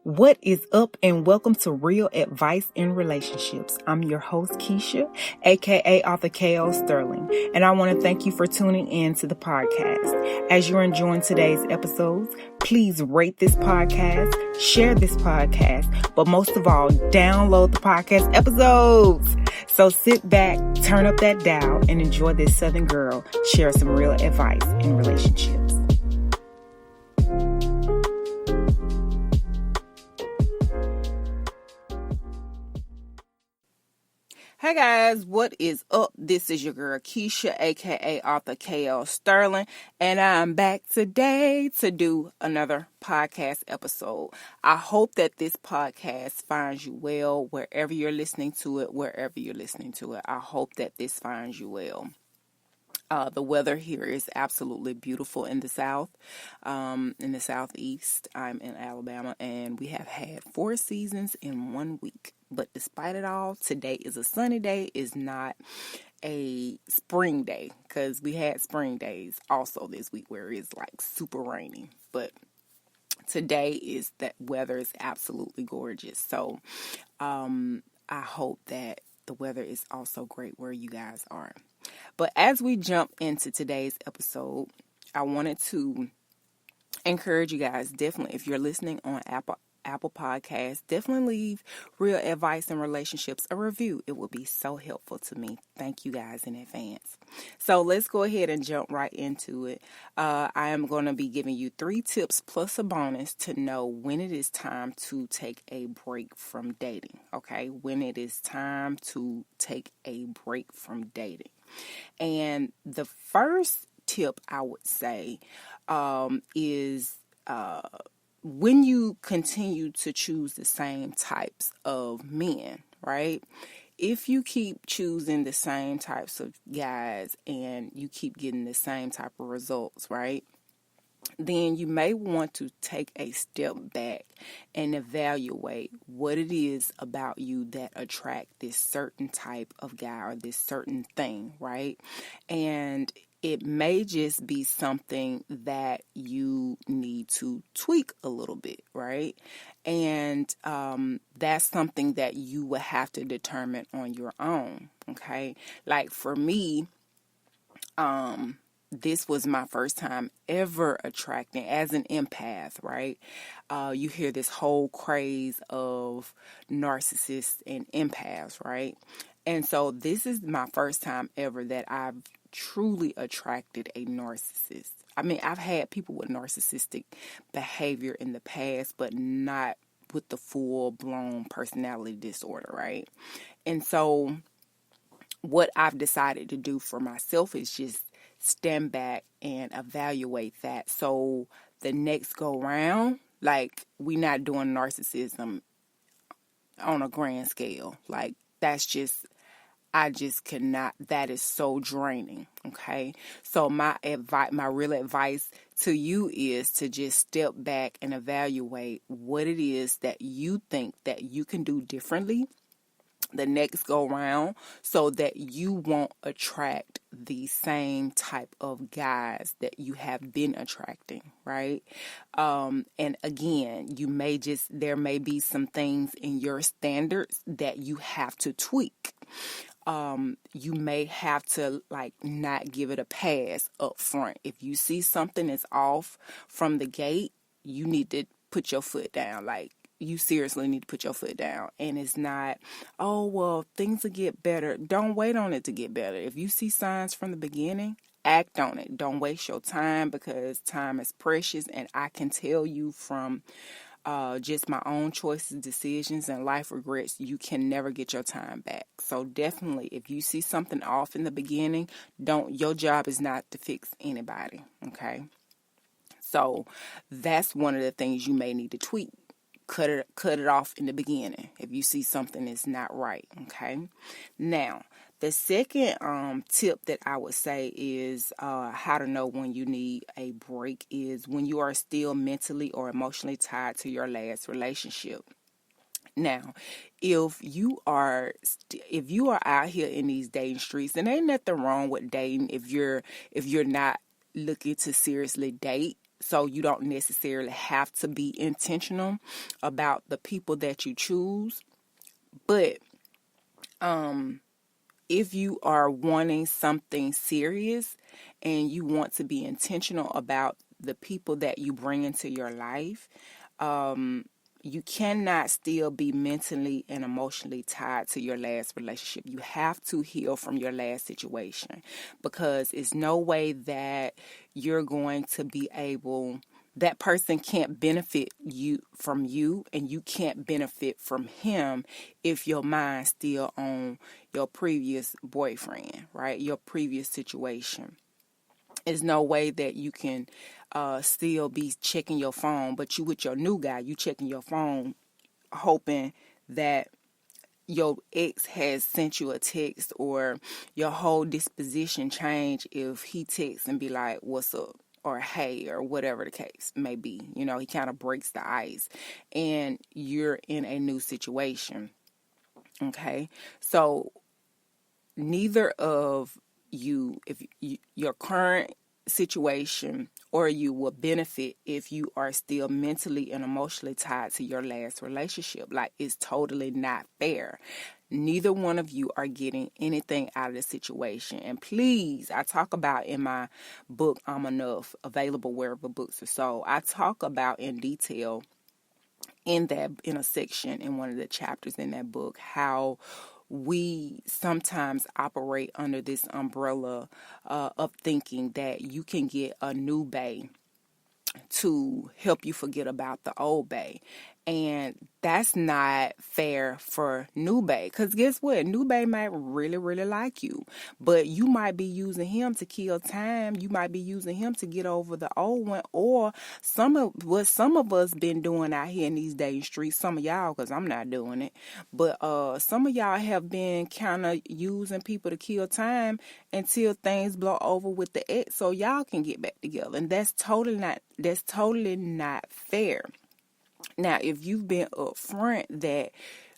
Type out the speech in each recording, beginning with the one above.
What is up, and welcome to Real Advice in Relationships. I'm your host, Keisha, aka Author K.O. Sterling, and I want to thank you for tuning in to the podcast. As you're enjoying today's episodes, please rate this podcast, share this podcast, but most of all, download the podcast episodes. So sit back, turn up that dial, and enjoy this Southern girl share some real advice in relationships. Hey guys, what is up? This is your girl Keisha, aka Author K.O. Sterling, and I'm back today to do another podcast episode. I hope that this podcast finds you well wherever you're listening to it, I hope that this finds you well. The weather here is absolutely beautiful in the South, in the Southeast. I'm in Alabama, and we have had 4 seasons in 1 week. But despite it all, today is a sunny day. It's not a spring day, because we had spring days also this week where it's like super rainy. But today is that weather is absolutely gorgeous. So I hope that the weather is also great where you guys are. But as we jump into today's episode, I wanted to encourage you guys, definitely, if you're listening on Apple Podcasts, definitely leave Real Advice in Relationships a review. It will be so helpful to me. Thank you guys in advance. So let's go ahead and jump right into it. I am going to be giving you 3 tips plus a bonus to know when it is time to take a break from dating. Okay, when it is time to take a break from dating. And the first tip I would say is when you continue to choose the same types of men, right? If you keep choosing the same types of guys and you keep getting the same type of results, right? Then you may want to take a step back and evaluate what it is about you that attract this certain type of guy or this certain thing, right? And it may just be something that you need to tweak a little bit, right? And that's something that you will have to determine on your own, okay? Like for me, this was my first time ever attracting as an empath, right? You hear this whole craze of narcissists and empaths, right? And so this is my first time ever that I've truly attracted a narcissist. I mean, I've had people with narcissistic behavior in the past, but not with the full-blown personality disorder, right? And so what I've decided to do for myself is just stand back and evaluate that. So the next go round, like, we not doing narcissism on a grand scale. Like, that's just, I just cannot, that is so draining. Okay. So my real advice to you is to just step back and evaluate what it is that you think that you can do differently the next go round, so that you won't attract the same type of guys that you have been attracting, right? And again, there may be some things in your standards that you have to tweak. You may have to not give it a pass up front. If you see something that's off from the gate, you need to put your foot down. You seriously need to put your foot down. And it's not, oh, well, things will get better. Don't wait on it to get better. If you see signs from the beginning, act on it. Don't waste your time, because time is precious. And I can tell you from just my own choices, decisions, and life regrets, you can never get your time back. So definitely, if you see something off in the beginning, your job is not to fix anybody, okay? So that's one of the things you may need to tweak. Cut it off in the beginning if you see something that's not right, okay? Now, the second tip that I would say is how to know when you need a break is when you are still mentally or emotionally tied to your last relationship. Now, if you are out here in these dating streets, and ain't nothing wrong with dating if you're not looking to seriously date. So you don't necessarily have to be intentional about the people that you choose. But if you are wanting something serious and you want to be intentional about the people that you bring into your life, you cannot still be mentally and emotionally tied to your last relationship. You have to heal from your last situation, because it's no way that you're going to be able, that person can't benefit you and you can't benefit from him if your mind's still on your previous boyfriend, right? Your previous situation. There's no way that you can still be checking your phone, but you with your new guy, you checking your phone hoping that your ex has sent you a text, or your whole disposition change if he texts and be like, what's up? Or hey, or whatever the case may be. You know, he kind of breaks the ice and you're in a new situation. Okay. So neither of you, if your current situation or you will benefit if you are still mentally and emotionally tied to your last relationship. Like, it's totally not fair. Neither one of you are getting anything out of the situation. And please, I talk about in my book, I'm Enough, available wherever books are sold. I talk about in detail in a section in one of the chapters in that book how we sometimes operate under this umbrella of thinking that you can get a new bae to help you forget about the old bae. And that's not fair for new bae. Because guess what? New bae might really, really like you. But you might be using him to kill time. You might be using him to get over the old one. Or some of us been doing out here in these dating streets. Some of y'all, because I'm not doing it. But some of y'all have been kind of using people to kill time until things blow over with the ex so y'all can get back together. And that's totally not fair. Now, if you've been upfront that,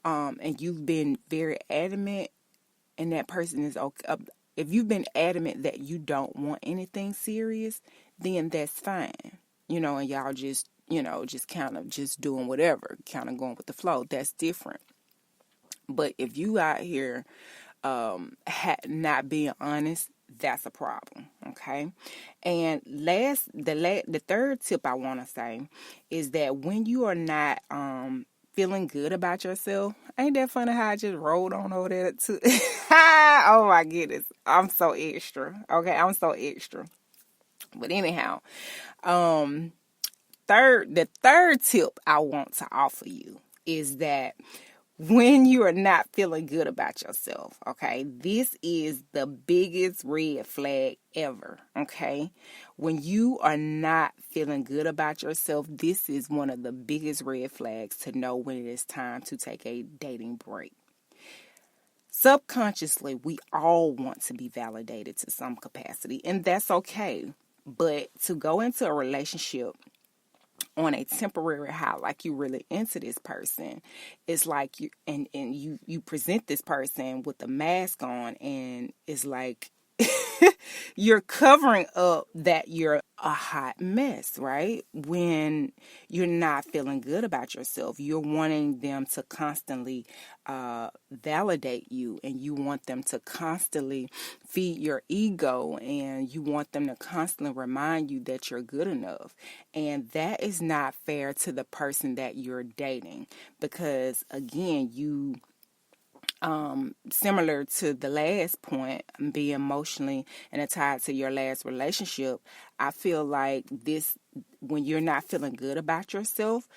and you've been very adamant, and that person is okay, if you've been adamant that you don't want anything serious, then that's fine. You know, and y'all just, just kind of just doing whatever, kind of going with the flow. That's different. But if you out here not being honest, that's a problem. Okay. And the third tip I want to say is that when you are not feeling good about yourself, ain't that funny how I just rolled on over there too? Oh my goodness, I'm so extra. Okay, I'm so extra. But anyhow, the third tip I want to offer you is that when you are not feeling good about yourself, okay, this is the biggest red flag ever, okay? When you are not feeling good about yourself, this is one of the biggest red flags to know when it is time to take a dating break. Subconsciously, we all want to be validated to some capacity, and that's okay. But to go into a relationship on a temporary high, like you really into this person, it's like you present this person with a mask on, and it's like you're covering up that you're a hot mess, right? When you're not feeling good about yourself, you're wanting them to constantly validate you, and you want them to constantly feed your ego, and you want them to constantly remind you that you're good enough. And that is not fair to the person that you're dating, because again, you similar to the last point, being emotionally and tied to your last relationship, I feel like this, when you're not feeling good about yourself,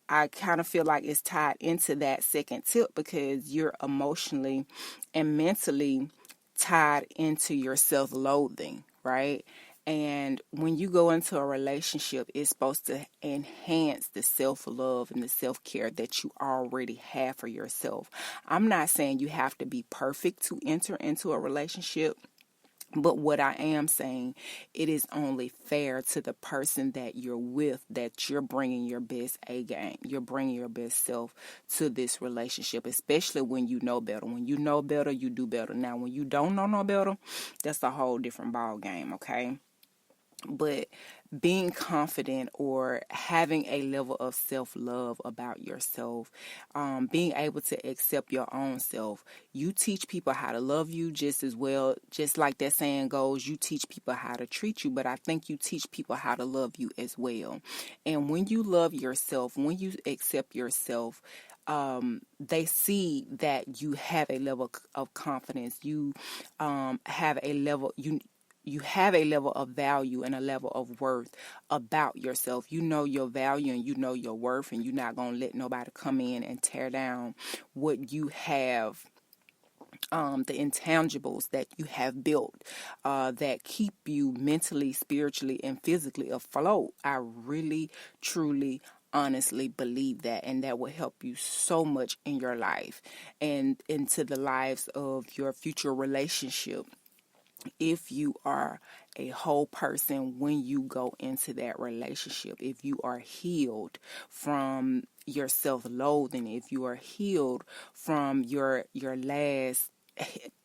I kind of feel like it's tied into that second tip, because you're emotionally and mentally tied into your self-loathing, right? And when you go into a relationship, it's supposed to enhance the self-love and the self-care that you already have for yourself. I'm not saying you have to be perfect to enter into a relationship, but what I am saying, it is only fair to the person that you're with that you're bringing your best A game. You're bringing your best self to this relationship, especially when you know better. When you know better, you do better. Now, when you don't know no better, that's a whole different ball game, okay? But being confident or having a level of self-love about yourself, being able to accept your own self, you teach people how to love you just as well. Just like that saying goes, you teach people how to treat you, but I think you teach people how to love you as well. And when you love yourself, when you accept yourself, they see that you have a level of confidence. You have a level, you have a level of value and a level of worth about yourself. You know your value and you know your worth, and you're not going to let nobody come in and tear down what you have, the intangibles that you have built, that keep you mentally, spiritually, and physically afloat. I really, truly, honestly believe that, and that will help you so much in your life and into the lives of your future relationship. If you are a whole person when you go into that relationship, if you are healed from your self-loathing, if you are healed from your last,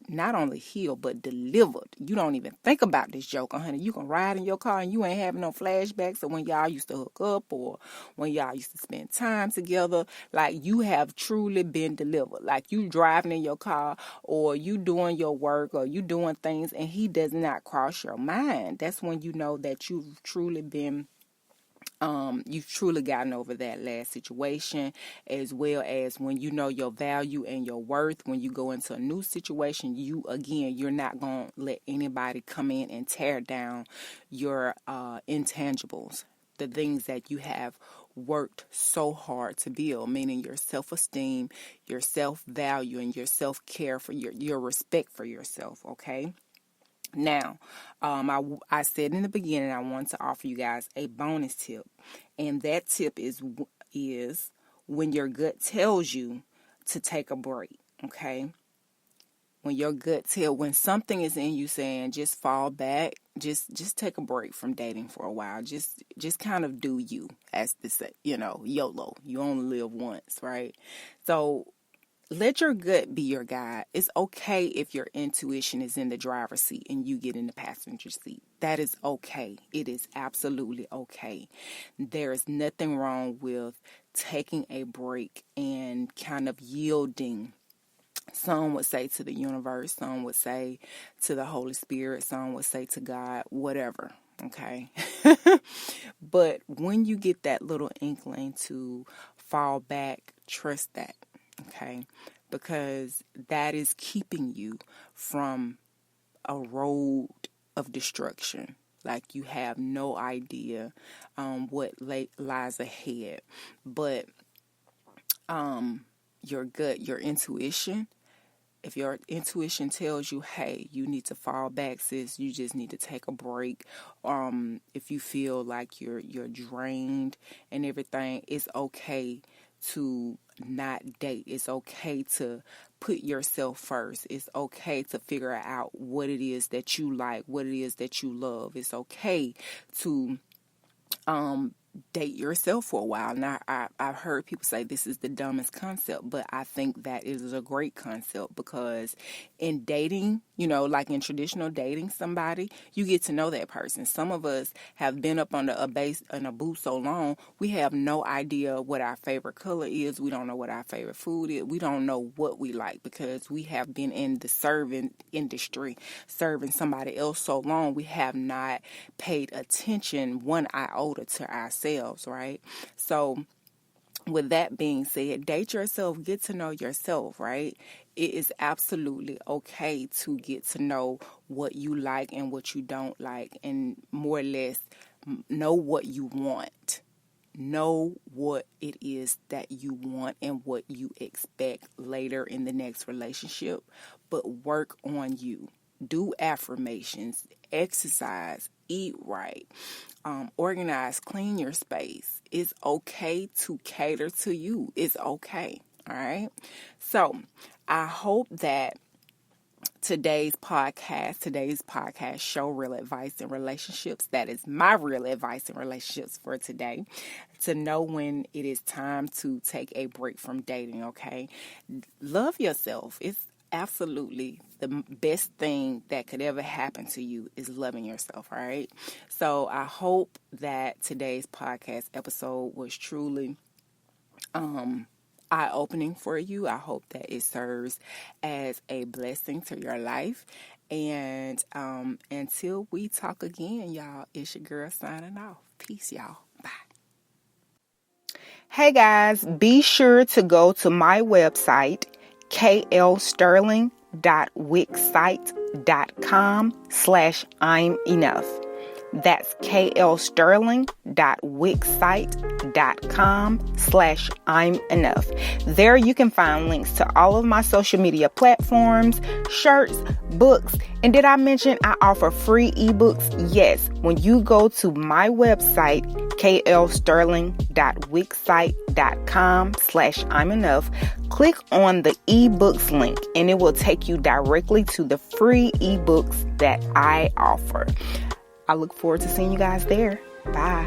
not only healed but delivered, you don't even think about this joke, honey. You can ride in your car and you ain't having no flashbacks of when y'all used to hook up or when y'all used to spend time together. Like, you have truly been delivered. Like, you driving in your car or you doing your work or you doing things and he does not cross your mind. That's when you know that you've truly been you've truly gotten over that last situation, as well as when you know your value and your worth. When you go into a new situation, you're not going to let anybody come in and tear down your intangibles, the things that you have worked so hard to build, meaning your self-esteem, your self-value, and your self-care, for your respect for yourself, okay? Now, I said in the beginning I wanted to offer you guys a bonus tip, and that tip is when your gut tells you to take a break. Okay, when something is in you saying just fall back, just take a break from dating for a while. Just kind of do you, as they say, YOLO. You only live once, right? So let your gut be your guide. It's okay if your intuition is in the driver's seat and you get in the passenger seat. That is okay. It is absolutely okay. There is nothing wrong with taking a break and kind of yielding. Some would say to the universe, some would say to the Holy Spirit, some would say to God, whatever. Okay. But when you get that little inkling to fall back, trust that. Okay, because that is keeping you from a road of destruction. Like, you have no idea what lies ahead. But your gut, your intuition, if your intuition tells you, hey, you need to fall back, sis, you just need to take a break. If you feel like you're drained and everything, it's okay to not date. It's okay to put yourself first. It's okay to figure out what it is that you like, what it is that you love. It's okay to date yourself for a while. Now, I've heard people say this is the dumbest concept, but I think that it is a great concept, because in dating, like in traditional dating somebody, you get to know that person. Some of us have been up under a base and a boot so long, we have no idea what our favorite color is. We don't know what our favorite food is. We don't know what we like, because we have been in the serving industry, serving somebody else so long. We have not paid attention one iota to ourselves, right? So with that being said, date yourself, get to know yourself, right? It is absolutely okay to get to know what you like and what you don't like, and more or less know what you want. Know what it is that you want and what you expect later in the next relationship, but work on you. Do affirmations, exercise, eat right, organize, clean your space. It's okay to cater to you. It's okay. All right. So I hope that today's podcast show, Real Advice in Relationships, that is my real advice in relationships for today, to know when it is time to take a break from dating. Okay. Love yourself. absolutely the best thing that could ever happen to you is loving yourself, all right? So I hope that today's podcast episode was truly eye-opening for you. I hope that it serves as a blessing to your life. And until we talk again, y'all, it's your girl signing off. Peace, y'all. Bye. Hey, guys, be sure to go to my website, klsterling.wixsite.com/I'm enough. That's klsterling.wixsite.com/I'm enough. There you can find links to all of my social media platforms, shirts, books, and did I mention I offer free ebooks? Yes, when you go to my website, klsterling.wixsite.com/I'm enough, click on the ebooks link and it will take you directly to the free ebooks that I offer. I look forward to seeing you guys there. Bye.